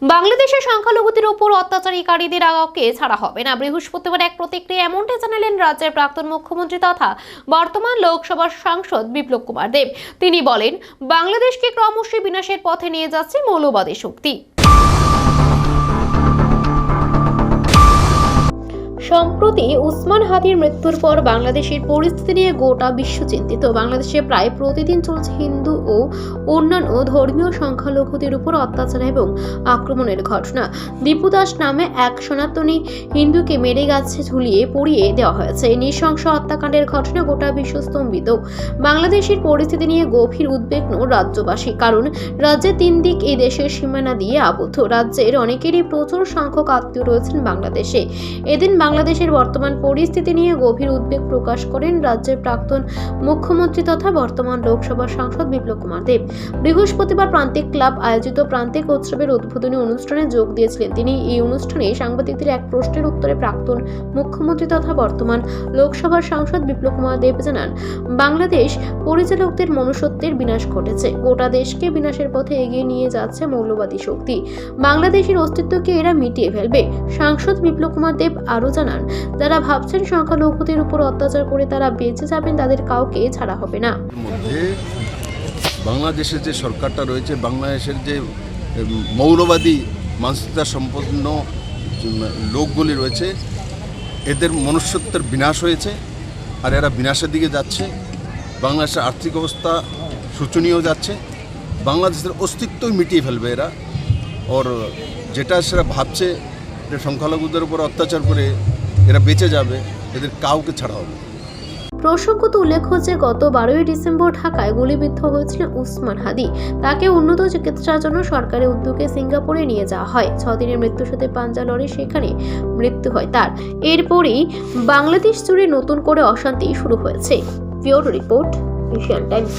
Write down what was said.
বাংলাদেশের সংখ্যালঘুদের উপর অত্যাচারীকারীদের আগামকে ছাড়া হবে না। বৃহস্পতিবার এক প্রতিক্রিয়া এমনটাই জানালেন রাজ্যের প্রাক্তন মুখ্যমন্ত্রী তথা বর্তমান লোকসভার সাংসদ বিপ্লব কুমার দেব। তিনি বলেন, বাংলাদেশকে ক্রমশই বিনাশের পথে নিয়ে যাচ্ছে মৌলবাদী শক্তি। সম্প্রতি উসমান হাদির মৃত্যুর পর বাংলাদেশের পরিস্থিতি নিয়ে গোটা বিশ্ব চিন্তিত। বাংলাদেশে প্রায় প্রতিদিন চলছে হিন্দু ও অন্যান্য ধর্মীয় সংখ্যালঘুদের উপর অত্যাচার এবং আক্রমণের ঘটনা। দীপু দাস নামে এক সনাতনী হিন্দুকে মেরে গাছে ঝুলিয়ে পুড়িয়ে দেওয়া হয়েছে। এই নৃশংস হত্যাকাণ্ডের ঘটনা গোটা বিশ্ব স্তম্ভিত। বাংলাদেশের পরিস্থিতি নিয়ে গভীর উদ্বিগ্ন রাজ্যবাসী, কারণ রাজ্যের তিন দিক এই দেশের সীমানা দিয়ে আবদ্ধ। রাজ্যের অনেকেরই প্রচুর সংখ্যক আত্মীয় রয়েছেন বাংলাদেশে। এদিন বাংলাদেশের বর্তমান পরিস্থিতি নিয়ে গভীর উদ্বেগ প্রকাশ করেন রাজ্যের প্রাক্তন মুখ্যমন্ত্রী তথা বর্তমান লোকসভার সাংসদ বিপ্লব কুমার দেব। বৃহস্পতিবার প্রান্তিক ক্লাব আয়োজিত প্রান্তিক উৎসবের উদ্বোধনী অনুষ্ঠানে যোগ দিয়েছিলেন তিনি। এই অনুষ্ঠানে সাংবাদিকদের এক প্রশ্নের উত্তরে প্রাক্তন মুখ্যমন্ত্রী তথা বর্তমান লোকসভার সাংসদ বিপ্লব কুমার দেব জানান, বাংলাদেশ পরিচালকদের মনুষ্যত্বের বিনাশ ঘটেছে। গোটা দেশকে বিনাশের পথে এগিয়ে নিয়ে যাচ্ছে মৌলবাদী শক্তি। বাংলাদেশের অস্তিত্বকে এরা মিটিয়ে ফেলবে। সাংসদ বিপ্লব কুমার দেব আরো জানান, যারা ভাবছেন সংখ্যালঘুদের উপর অত্যাচার করে তারা বেঁচে যাবেন, তাদের কাউকে ছাড়া হবে না। বাংলাদেশের যে সরকারটা রয়েছে, বাংলাদেশের যে মৌলবাদী মানসিকতা সম্পন্ন লোকগুলি রয়েছে, এদের মনুষ্যত্বের বিনাশ হয়েছে আর এরা বিনাশের দিকে যাচ্ছে। বাংলাদেশের আর্থিক অবস্থা শোচনীয় যাচ্ছে। বাংলাদেশের অস্তিত্বই মিটিয়ে ফেলবে এরা। ওর যেটা সেটা ভাবছে যে সংখ্যালঘুদের উপর অত্যাচার করে এরা বেঁচে যাবে, এদের কাউকে ছাড়া হবে। প্রসঙ্গত উল্লেখ্য যে গত 12ই ডিসেম্বর ঢাকায় গুলিবিদ্ধ হয়েছিলেন উসমান হাদি। তাকে উন্নত চিকিৎসার জন্য সরকারি উদ্যোগে সিঙ্গাপুরে নিয়ে যাওয়া হয়। 6 দিনের মৃত্যুর সাথে পাঞ্জা লড়ে সেখানে মৃত্যু হয় তার। এরপরই বাংলাদেশ জুড়ে নতুন করে অশান্তি শুরু হয়েছে। Bureau report, Asian Times.